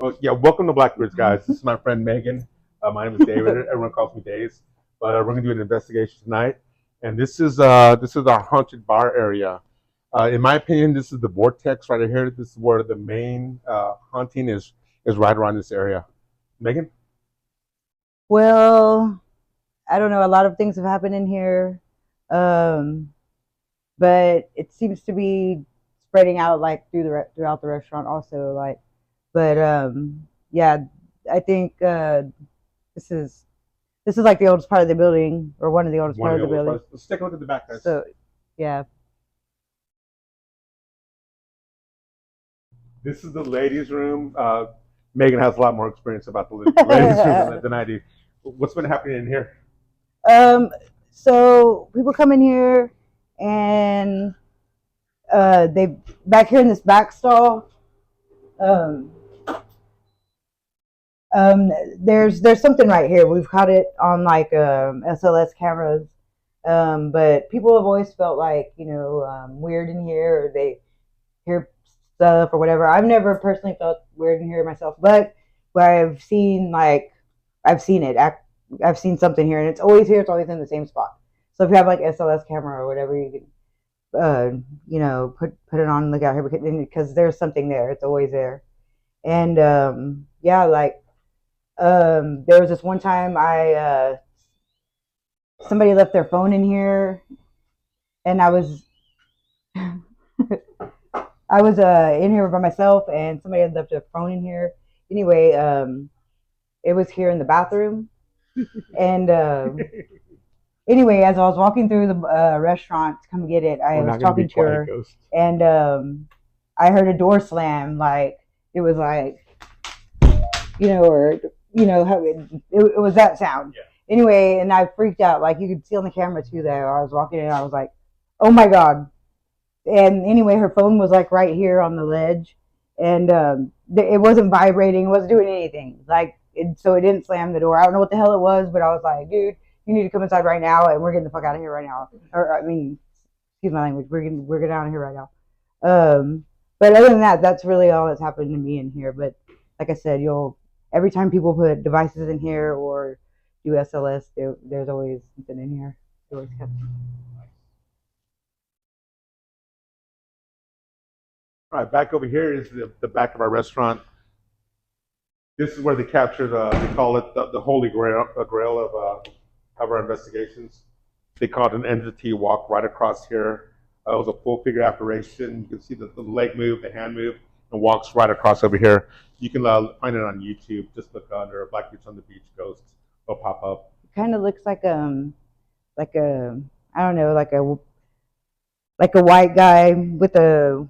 Well, yeah, welcome to Blackbeards, guys. This is my friend Megan. My name is David. Everyone calls me Days. But we're gonna do an investigation tonight, and this is our haunted bar area. In my opinion, this is the vortex right here. This is where the main haunting is right around this area. Megan? Well, I don't know. A lot of things have happened in here, um, but it seems to be spreading out like throughout the restaurant also. Yeah, I think this is this is like the oldest part of the building, or one of the oldest One part of of the the oldest building. brothers. Let's take a look at the back, guys. So yeah. This is the ladies' room. Megan has a lot more experience about the ladies' room than I do. What's been happening in here? um, so people come in here and they back here in this back stall. Um, Um, there's something right here. We've caught it on like SLS cameras, but people have always felt like weird in here, or they hear stuff or whatever. I've never personally felt weird in here myself, but where I've seen it. I've seen something here, and it's always here. It's always in the same spot. So if you have like SLS camera or whatever, you can put it on and look out here because there's something there. It's always there, and yeah, like there was this one time I somebody left their phone in here, and I was in here by myself, and somebody had left their phone in here. Anyway, it was here in the bathroom, and anyway, as I was walking through the restaurant to come get it, I We're was not going to be talking to quiet, her, ghost. and I heard a door slam. Like it was like or how it was that sound. Yeah. Anyway, and I freaked out. Like you could see on the camera too. There, I was walking in, I was like, "Oh my god!" And anyway, her phone was like right here on the ledge, and it wasn't vibrating, it wasn't doing anything. So it didn't slam the door. I don't know what the hell it was, but I was like, "Dude, you need to come inside right now, and we're getting the fuck out of here right now." Or I mean, excuse my language. We're getting out of here right now. But other than that, that's really all that's happened to me in here. But like I said, every time people put devices in here or do SLS, there's always something in here. Always All right, back over here is the back of our restaurant. This is where they capture they call it the holy grail of our investigations. They call it an entity walk right across here. It was a full figure apparition. You can see the leg move, the hand move, and walks right across over here. You can find it on YouTube. Just look under Blackbeards on the Beach Ghosts. It'll pop up. It kind of looks like a I don't know, like a white guy with a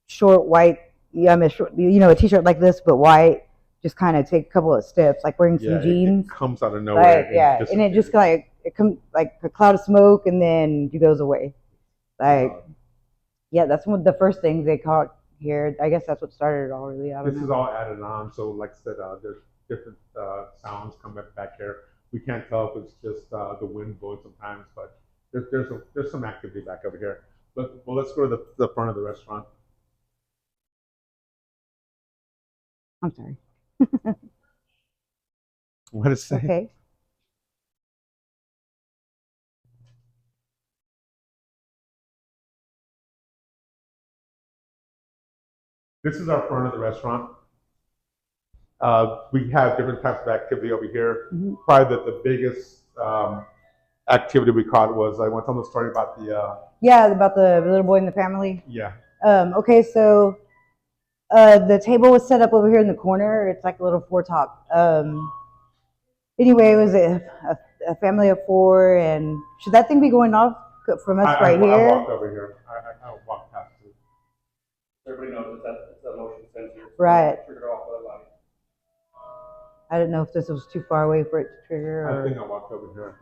short white, yeah, I mean, a t-shirt like this but white. Just kind of take a couple of steps, like wearing some jeans. It comes out of nowhere. Yeah, and it just it comes like a cloud of smoke, and then it goes away. Yeah, that's one of the first things they caught here. I guess that's what started it all, really. I don't know. This is all added on. So, like I said, there's different sounds coming back here. We can't tell if it's just the wind blowing sometimes, but there's some activity back over here. But well, let's go to the front of the restaurant. I'm sorry. What did it say? Okay. This is our front of the restaurant. We have different types of activity over here. Mm-hmm. Probably the biggest activity we caught was I want to tell them the story about about the little boy in the family. Yeah. Okay, so the table was set up over here in the corner. It's like a little four top. Anyway, it was a family of four, and should that thing be going off from us right here? I walked over here. I walked past it. Everybody knows it's that motion sensor. Right. Trigger off the light. I didn't know if this was too far away for it to trigger. I think I walked over here.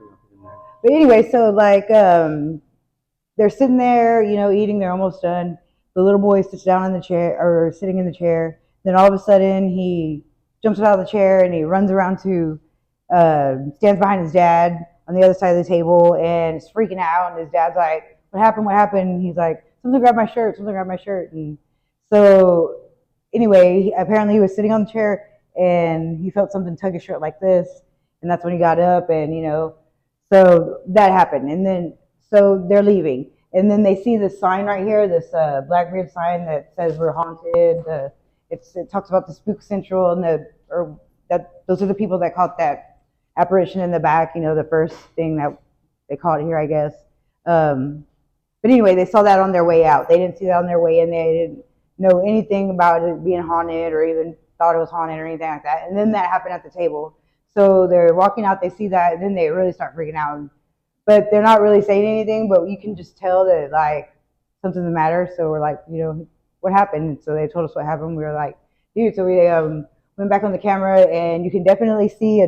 But anyway, so like they're sitting there, eating. They're almost done. The little boy sits down in the chair, or sitting in the chair. Then all of a sudden, he jumps out of the chair and he runs around to stands behind his dad on the other side of the table and is freaking out. And his dad's like, "What happened? What happened?" And he's like, "Something grabbed my shirt. Something grabbed my shirt." And so anyway, apparently he was sitting on the chair and he felt something tug his shirt like this, and that's when he got up, and so that happened, and then so they're leaving, and then they see this sign right here, this Blackbeard sign that says we're haunted. It talks about the Spook Central and those are the people that caught that apparition in the back. The first thing that they caught here, I guess. But anyway, they saw that on their way out. They didn't see that on their way in. They didn't know anything about it being haunted or even thought it was haunted or anything like that. And then that happened at the table. So they're walking out, they see that, and then they really start freaking out. But they're not really saying anything, but you can just tell that, like, something's the matter. So we're like, what happened? So they told us what happened. We were like, dude, so we went back on the camera, and you can definitely see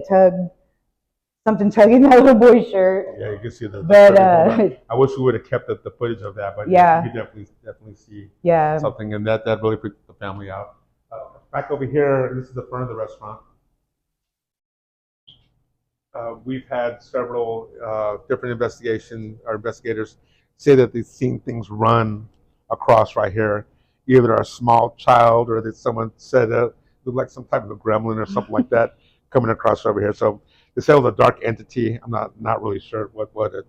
something tugging that little boy's shirt. Yeah, you can see But I wish we would have kept the footage of that, but yeah, you could definitely see yeah, something, and that really freaked the family out. Back over here, this is the front of the restaurant. We've had several different investigators say that they've seen things run across right here, either a small child or that someone said it looked like some type of a gremlin or something like that coming across over here. So they said it was a dark entity. I'm not really sure what it.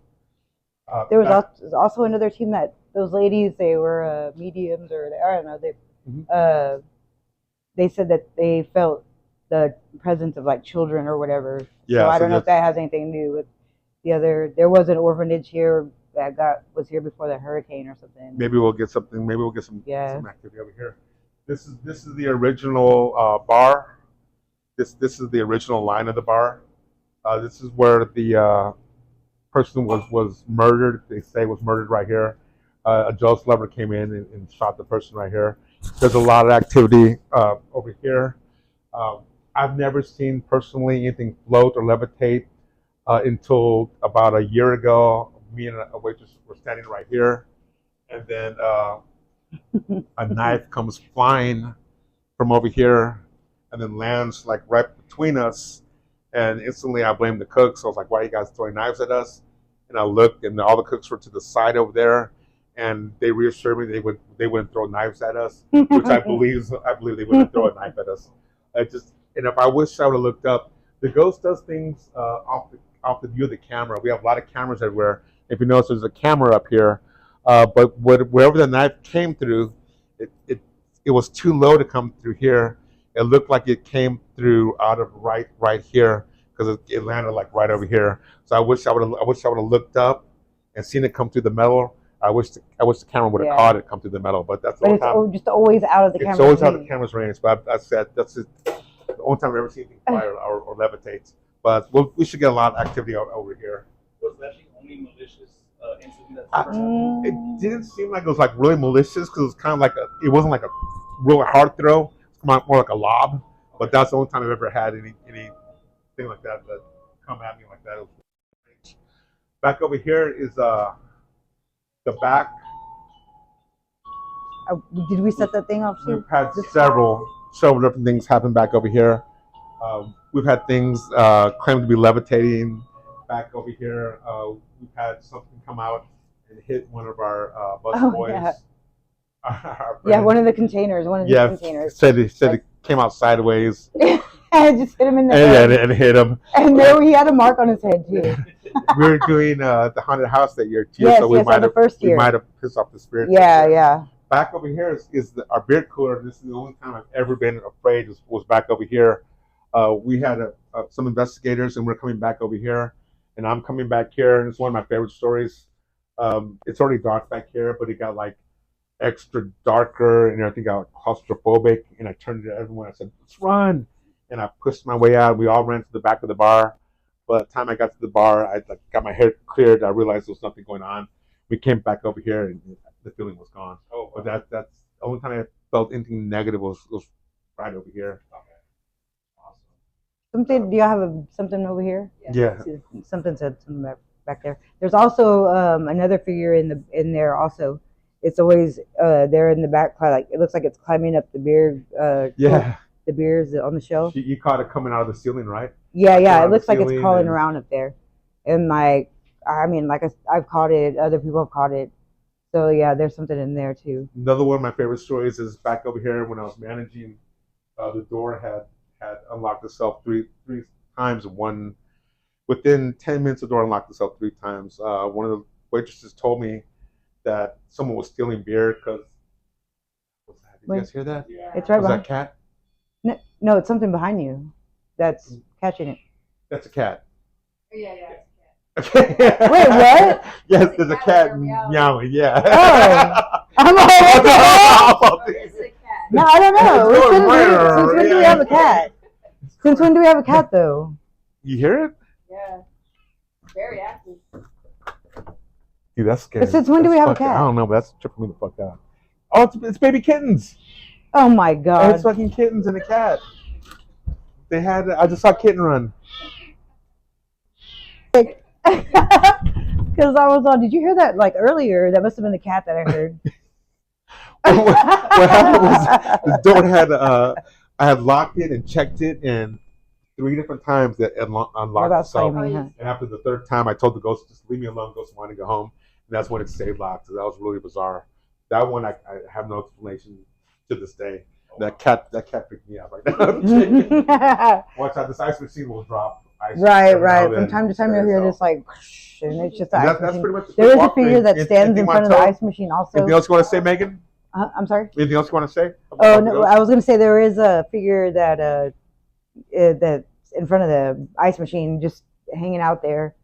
There was also another team that those ladies, they were mediums, or I don't know, they said that they felt the presence of like children or whatever. Yeah, so I don't know if that has anything to do with the other. There was an orphanage here that was here before the hurricane or something. Maybe we'll get something. Maybe we'll get some activity over here. This is the original bar. This is the original line of the bar. This is where the person was murdered. They say was murdered right here. A jealous lover came in and shot the person right here. There's a lot of activity over here. I've never seen personally anything float or levitate until about a year ago. Me and a waitress were standing right here, and then a knife comes flying from over here and then lands like right between us. And instantly I blamed the cooks. I was like, why are you guys throwing knives at us? And I looked, and all the cooks were to the side over there, and they reassured me they wouldn't throw knives at us, which I believe they wouldn't throw a knife at us. And if I wish I would have looked up, the ghost does things off the view of the camera. We have a lot of cameras everywhere. If you notice, there's a camera up here, but wherever the knife came through, it was too low to come through here. It looked like it came through out of right here, because it landed like right over here. So I wish I would have looked up and seen it come through the metal. I wish the camera would have caught it come through the metal, but that's the only time. It's just always out of the camera. It's always out of the camera's range. But I said that's the only time I've ever seen anything fly or levitate. But we should get a lot of activity over here. Was that the only malicious incident that's ever happened? It didn't seem like it was like really malicious, because it was kind of like it wasn't like a real hard throw. It's more like a lob. But that's the only time I've ever had anything like that come at me like that. It was strange. Back over here is the back. Did we set that thing off too? We've had several different things happen back over here. We've had things claimed to be levitating back over here. We've had something come out and hit one of our bus boys. Yeah. One of the containers. Containers. Said it came out sideways. And just hit him in the head. And hit him. And there he had a mark on his head too. We were doing the haunted house that year too, yes, so we might have pissed off the spirits. Yeah. Back over here is our beer cooler. This is the only time I've ever been afraid was back over here. We had some investigators, and we're coming back over here, and I'm coming back here, and it's one of my favorite stories. It's already dark back here, but it got like extra darker, and everything got claustrophobic, and I turned to everyone. I said, let's run. And I pushed my way out. We all ran to the back of the bar. By the time I got to the bar, I got my hair cleared. I realized there was nothing going on. We came back over here, and the feeling was gone. Oh, wow. But that's the only time I felt anything negative was right over here. Okay. Awesome. Something? Do y'all have something over here? Yeah. Something said something back there. There's also another figure in there also. It's always there in the back, like it looks like it's climbing up the beer. The beers on the shelf. You caught it coming out of the ceiling, right? Yeah. It looks like it's crawling around up there, and I've caught it. Other people have caught it. So yeah, there's something in there too. Another one of my favorite stories is back over here when I was managing. The door had unlocked itself three times. One within 10 minutes, the door unlocked itself three times. One of the waitresses told me that someone was stealing beer because. What's that? Did you guys hear that? Yeah. It's right Was behind. that cat? No, it's something behind you that's catching it. That's a cat. Yeah, yeah. Okay. Wait, what? Yes, there's a cat meowing. Yeah. Oh. I'm all, what the hell? It's a cat. No, I don't know. It's going Since when do we have a cat? Since when do we have a cat though? You hear it? Yeah. Very active. Dude, that's scary. But since when do we have a cat? I don't know, but that's tripping me the fuck out. Oh, it's baby kittens. Oh my god. It's fucking kittens and a cat. They had. I just saw a kitten run. Because I was on. Did you hear that like earlier? That must have been the cat that I heard. what happened was this door had. I had locked it and checked it, and 3 different times that it Well, unlocked that's itself. funny, huh? And after the third time, I told the ghost, just leave me alone, ghost, I want to go home. And that's when it stayed locked. So that was really bizarre. That one, I have no explanation to this day. That cat freaked me out right now. Watch out, this ice machine will drop ice. Right. every now and From then. time to time, you'll hear this like, whoosh, and it's just the And ice that's machine. pretty much the There is a walk figure thing. that stands Anything in you front of wanna the tell? ice machine. Also, Anything else you want to say, Megan? I'm sorry. Anything else you want to say? Oh no, I was gonna say there is a figure that that's in front of the ice machine, just hanging out there.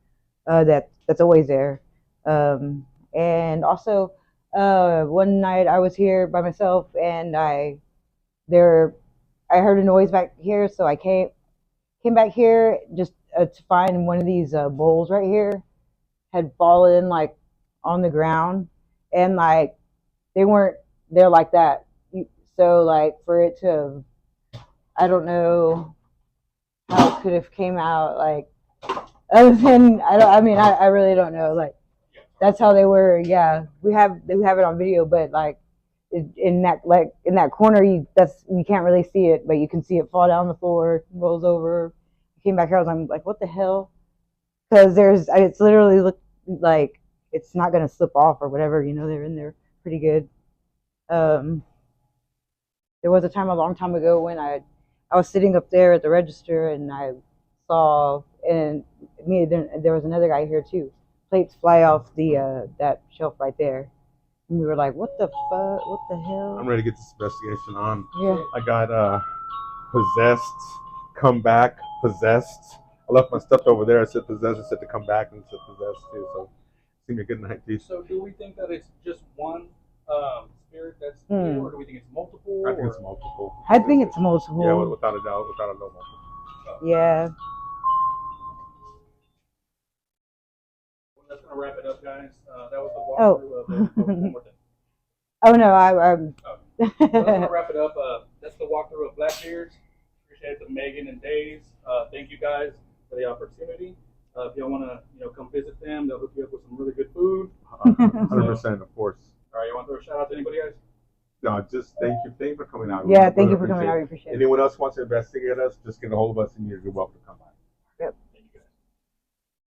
That's always there. And also, one night I was here by myself, and I heard a noise back here, so I came back here just to find one of these bowls right here had fallen like on the ground, and like they weren't there like that. So like for it to, I don't know how it could have came out like other than I really don't know, like that's how they were. Yeah, we have it on video, but like in that corner, you can't really see it, but you can see it fall down the floor, rolls over. I came back here, I was like, what the hell? Because it's literally look like it's not gonna slip off or whatever. They're in there pretty good. There was a time a long time ago when I was sitting up there at the register, and I saw, and there was another guy here too. Plates fly off the that shelf right there, and we were like, "What the fuck? What the hell?" I'm ready to get this investigation on. Yeah. I got possessed, come back, possessed. I left my stuff over there. I said possessed. I said to come back, and it said possessed too. So, seem a good night, dude. So do we think that it's just one spirit that's here, or do we think it's multiple? I think it's multiple. I think it's multiple. Yeah, without a doubt, without a doubt, multiple. Yeah. Well, that's gonna wrap it up, guys. That was the Oh. walkthrough of the. One more thing. Oh no, I'm. So that's gonna wrap it up. That's the walkthrough of Blackbeards. Appreciate it to Megan and Days. Thank you guys for the opportunity. If y'all wanna, come visit them, they'll hook you up with some really good food. 100%, of course. All right, you want to throw a shout out to anybody else? No, just thank you for coming out. Yeah, We thank you really for coming appreciate out. it. We appreciate it. Anyone else wants to investigate us, just get a hold of us, and you're welcome to come by.